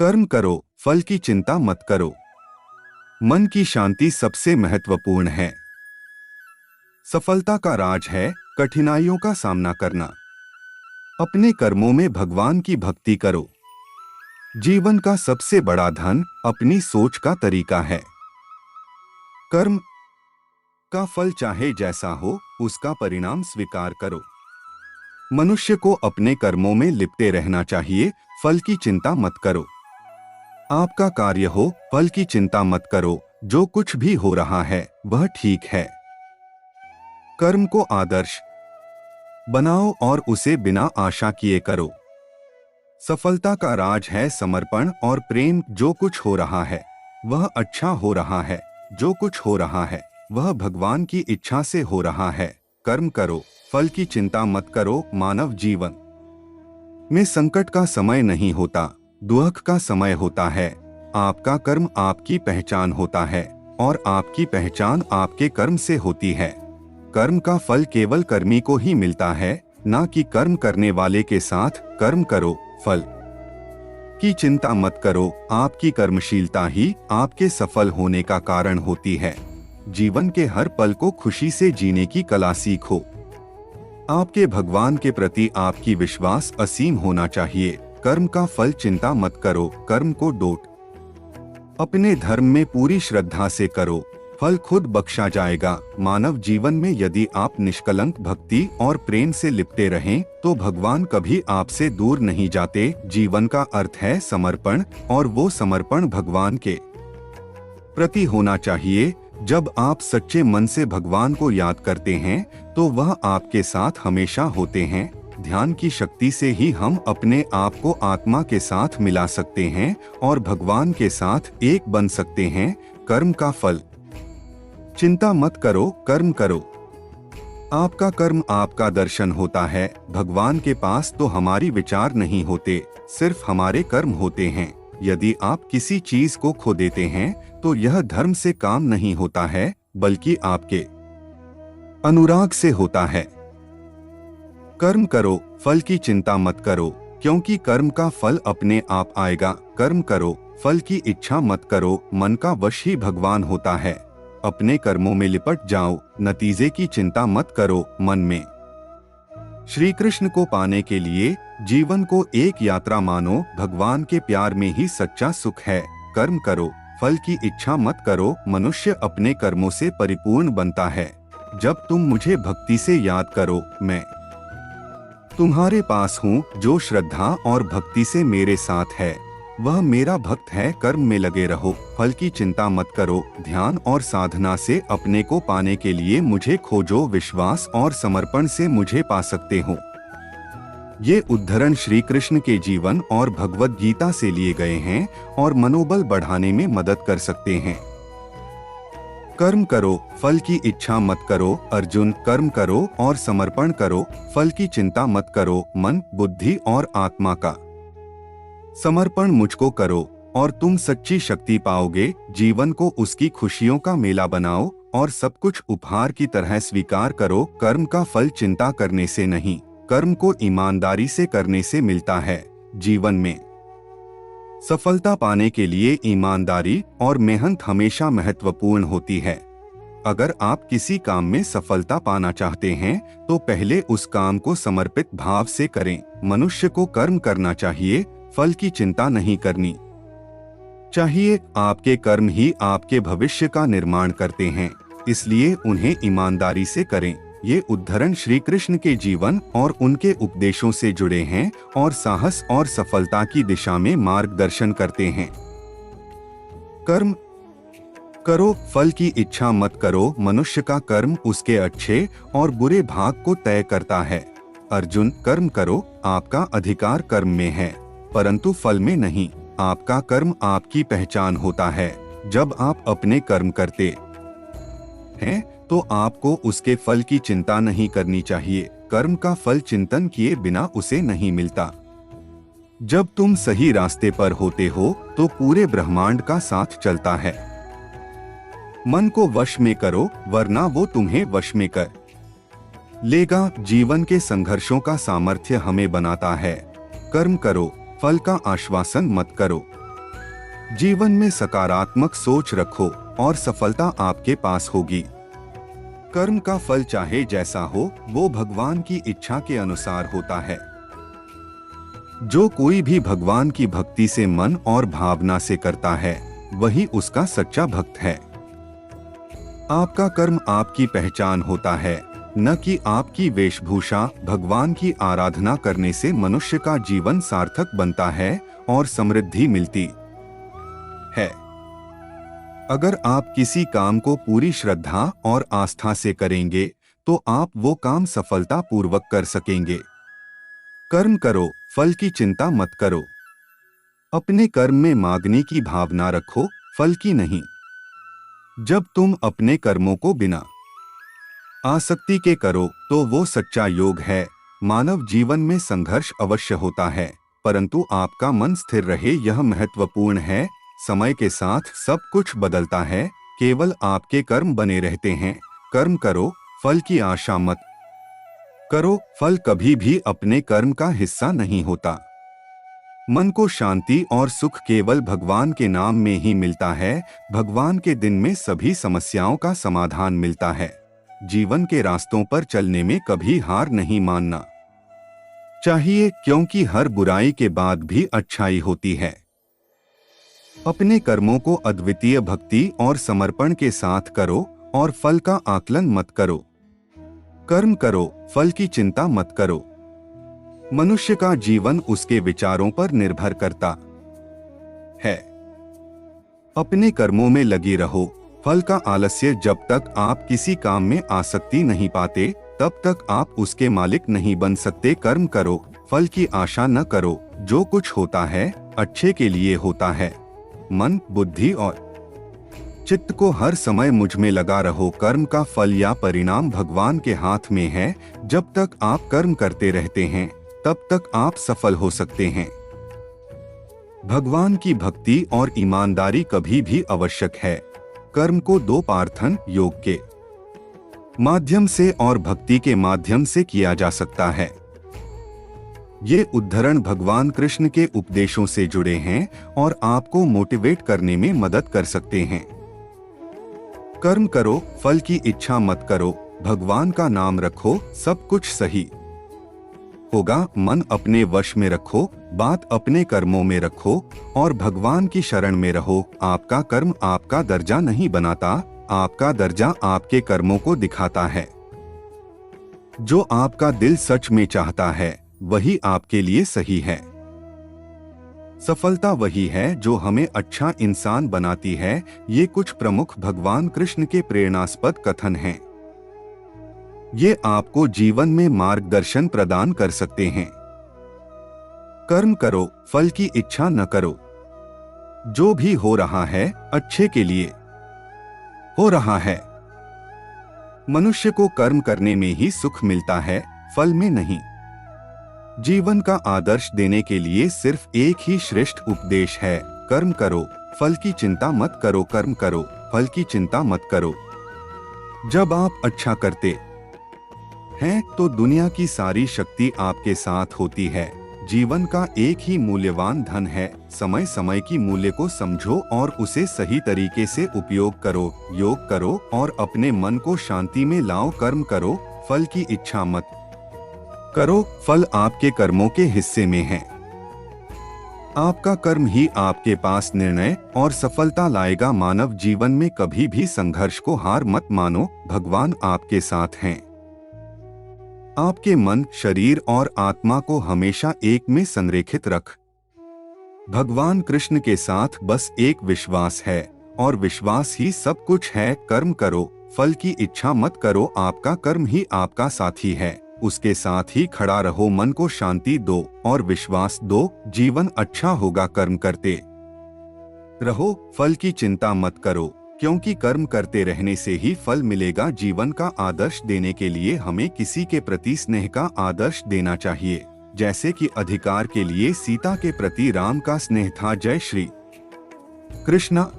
कर्म करो, फल की चिंता मत करो। मन की शांति सबसे महत्वपूर्ण है। सफलता का राज है कठिनाइयों का सामना करना। अपने कर्मों में भगवान की भक्ति करो। जीवन का सबसे बड़ा धन अपनी सोच का तरीका है। कर्म का फल चाहे जैसा हो, उसका परिणाम स्वीकार करो। मनुष्य को अपने कर्मों में लिपटे रहना चाहिए, फल की चिंता मत करो। आपका कार्य हो, फल की चिंता मत करो। जो कुछ भी हो रहा है वह ठीक है। कर्म को आदर्श बनाओ और उसे बिना आशा किए करो। सफलता का राज है समर्पण और प्रेम। जो कुछ हो रहा है वह अच्छा हो रहा है। जो कुछ हो रहा है वह भगवान की इच्छा से हो रहा है। कर्म करो, फल की चिंता मत करो। मानव जीवन में संकट का समय नहीं होता, दुख का समय होता है। आपका कर्म आपकी पहचान होता है और आपकी पहचान आपके कर्म से होती है। कर्म का फल केवल कर्मी को ही मिलता है, ना कि कर्म करने वाले के साथ। कर्म करो, फल की चिंता मत करो। आपकी कर्मशीलता ही आपके सफल होने का कारण होती है। जीवन के हर पल को खुशी से जीने की कला सीखो। आपके भगवान के प्रति आपकी विश्वास असीम होना चाहिए। कर्म का फल चिंता मत करो। कर्म को डोट अपने धर्म में पूरी श्रद्धा से करो, फल खुद बख्शा जाएगा। मानव जीवन में यदि आप निष्कलंक भक्ति और प्रेम से लिपटे रहें तो भगवान कभी आपसे दूर नहीं जाते। जीवन का अर्थ है समर्पण, और वो समर्पण भगवान के प्रति होना चाहिए। जब आप सच्चे मन से भगवान को याद करते हैं तो वह आपके साथ हमेशा होते हैं। ध्यान की शक्ति से ही हम अपने आप को आत्मा के साथ मिला सकते हैं और भगवान के साथ एक बन सकते हैं। कर्म का फल चिंता मत करो, कर्म करो। आपका कर्म आपका दर्शन होता है। भगवान के पास तो हमारी विचार नहीं होते, सिर्फ हमारे कर्म होते हैं। यदि आप किसी चीज को खो देते हैं तो यह धर्म से काम नहीं होता है, बल्कि आपके अनुराग से होता है। कर्म करो, फल की चिंता मत करो, क्योंकि कर्म का फल अपने आप आएगा। कर्म करो, फल की इच्छा मत करो। मन का वश ही भगवान होता है। अपने कर्मों में लिपट जाओ, नतीजे की चिंता मत करो। मन में श्री कृष्ण को पाने के लिए जीवन को एक यात्रा मानो। भगवान के प्यार में ही सच्चा सुख है। कर्म करो, फल की इच्छा मत करो। मनुष्य अपने कर्मों से परिपूर्ण बनता है। जब तुम मुझे भक्ति से याद करो, मैं तुम्हारे पास हूँ। जो श्रद्धा और भक्ति से मेरे साथ है वह मेरा भक्त है। कर्म में लगे रहो, फल की चिंता मत करो। ध्यान और साधना से अपने को पाने के लिए मुझे खोजो। विश्वास और समर्पण से मुझे पा सकते हो। ये उद्धरण श्री कृष्ण के जीवन और भगवद गीता से लिए गए हैं और मनोबल बढ़ाने में मदद कर सकते हैं। कर्म करो, फल की इच्छा मत करो। अर्जुन, कर्म करो और समर्पण करो, फल की चिंता मत करो। मन, बुद्धि और आत्मा का समर्पण मुझको करो और तुम सच्ची शक्ति पाओगे। जीवन को उसकी खुशियों का मेला बनाओ और सब कुछ उपहार की तरह स्वीकार करो। कर्म का फल चिंता करने से नहीं, कर्म को ईमानदारी से करने से मिलता है। जीवन में सफलता पाने के लिए ईमानदारी और मेहनत हमेशा महत्वपूर्ण होती है। अगर आप किसी काम में सफलता पाना चाहते हैं तो पहले उस काम को समर्पित भाव से करें। मनुष्य को कर्म करना चाहिए, फल की चिंता नहीं करनी चाहिए। आपके कर्म ही आपके भविष्य का निर्माण करते हैं, इसलिए उन्हें ईमानदारी से करें। ये उद्धरण श्री कृष्ण के जीवन और उनके उपदेशों से जुड़े हैं और साहस और सफलता की दिशा में मार्गदर्शन करते हैं। कर्म करो, फल की इच्छा मत करो। मनुष्य का कर्म उसके अच्छे और बुरे भाग को तय करता है। अर्जुन, कर्म करो, आपका अधिकार कर्म में है, परंतु फल में नहीं। आपका कर्म आपकी पहचान होता है। जब आप अपने कर्म करते हैं तो आपको उसके फल की चिंता नहीं करनी चाहिए। कर्म का फल चिंतन किए बिना उसे नहीं मिलता। जब तुम सही रास्ते पर होते हो तो पूरे ब्रह्मांड का साथ चलता है। मन को वश में करो, वरना वो तुम्हें वश में कर लेगा। जीवन के संघर्षों का सामर्थ्य हमें बनाता है। कर्म करो, फल का आश्वासन मत करो। जीवन में सकारात्मक सोच रखो और सफलता आपके पास होगी। कर्म का फल चाहे जैसा हो, वो भगवान की इच्छा के अनुसार होता है। जो कोई भी भगवान की भक्ति से मन और भावना से करता है, वही उसका सच्चा भक्त है। आपका कर्म आपकी पहचान होता है, न कि आपकी वेशभूषा। भगवान की आराधना करने से मनुष्य का जीवन सार्थक बनता है और समृद्धि मिलती है। अगर आप किसी काम को पूरी श्रद्धा और आस्था से करेंगे, तो आप वो काम सफलता पूर्वक कर सकेंगे। कर्म करो, फल की चिंता मत करो। अपने कर्म में मांगने की भावना रखो, फल की नहीं। जब तुम अपने कर्मों को बिना आसक्ति के करो, तो वो सच्चा योग है। मानव जीवन में संघर्ष अवश्य होता है, परंतु आपका मन स्थिर रहे, यह महत्वपूर्ण है। समय के साथ सब कुछ बदलता है, केवल आपके कर्म बने रहते हैं। कर्म करो, फल की आशा मत करो। फल कभी भी अपने कर्म का हिस्सा नहीं होता। मन को शांति और सुख केवल भगवान के नाम में ही मिलता है। भगवान के दिन में सभी समस्याओं का समाधान मिलता है। जीवन के रास्तों पर चलने में कभी हार नहीं मानना चाहिए, क्योंकि हर बुराई के बाद भी अच्छाई होती है। अपने कर्मों को अद्वितीय भक्ति और समर्पण के साथ करो और फल का आकलन मत करो। कर्म करो, फल की चिंता मत करो। मनुष्य का जीवन उसके विचारों पर निर्भर करता है। अपने कर्मों में लगी रहो। फल का आलस्य, जब तक आप किसी काम में आसक्ति नहीं पाते, तब तक आप उसके मालिक नहीं बन सकते। कर्म करो, फल की आशा न करो। जो कुछ होता है अच्छे के लिए होता है। मन, बुद्धि और चित्त को हर समय मुझ में लगा रहो। कर्म का फल या परिणाम भगवान के हाथ में है। जब तक आप कर्म करते रहते हैं, तब तक आप सफल हो सकते हैं। भगवान की भक्ति और ईमानदारी कभी भी आवश्यक है। कर्म को दो पार्थन, योग के माध्यम से और भक्ति के माध्यम से किया जा सकता है। ये उद्धरण भगवान कृष्ण के उपदेशों से जुड़े हैं और आपको मोटिवेट करने में मदद कर सकते हैं। कर्म करो, फल की इच्छा मत करो। भगवान का नाम रखो, सब कुछ सही होगा। मन अपने वश में रखो, बात अपने कर्मों में रखो और भगवान की शरण में रहो। आपका कर्म आपका दर्जा नहीं बनाता, आपका दर्जा आपके कर्मों को दिखाता है। जो आपका दिल सच में चाहता है, वही आपके लिए सही है। सफलता वही है जो हमें अच्छा इंसान बनाती है। ये कुछ प्रमुख भगवान कृष्ण के प्रेरणास्पद कथन हैं। ये आपको जीवन में मार्गदर्शन प्रदान कर सकते हैं। कर्म करो, फल की इच्छा न करो। जो भी हो रहा है अच्छे के लिए हो रहा है। मनुष्य को कर्म करने में ही सुख मिलता है, फल में नहीं। जीवन का आदर्श देने के लिए सिर्फ एक ही श्रेष्ठ उपदेश है, कर्म करो, फल की चिंता मत करो। कर्म करो, फल की चिंता मत करो। जब आप अच्छा करते हैं, तो दुनिया की सारी शक्ति आपके साथ होती है। जीवन का एक ही मूल्यवान धन है। समय समय की मूल्य को समझो और उसे सही तरीके से उपयोग करो। योग करो और अपने मन को शांति में लाओ। कर्म करो, फल की इच्छा मत करो। फल आपके कर्मों के हिस्से में है। आपका कर्म ही आपके पास निर्णय और सफलता लाएगा। मानव जीवन में कभी भी संघर्ष को हार मत मानो। भगवान आपके साथ हैं। आपके मन, शरीर और आत्मा को हमेशा एक में संरेखित रख। भगवान कृष्ण के साथ बस एक विश्वास है और विश्वास ही सब कुछ है। कर्म करो, फल की इच्छा मत करो। आपका कर्म ही आपका साथी है, उसके साथ ही खड़ा रहो। मन को शांति दो और विश्वास दो, जीवन अच्छा होगा। कर्म करते रहो, फल की चिंता मत करो, क्योंकि कर्म करते रहने से ही फल मिलेगा। जीवन का आदर्श देने के लिए हमें किसी के प्रति स्नेह का आदर्श देना चाहिए, जैसे कि अधिकार के लिए सीता के प्रति राम का स्नेह था। जय श्री कृष्णा।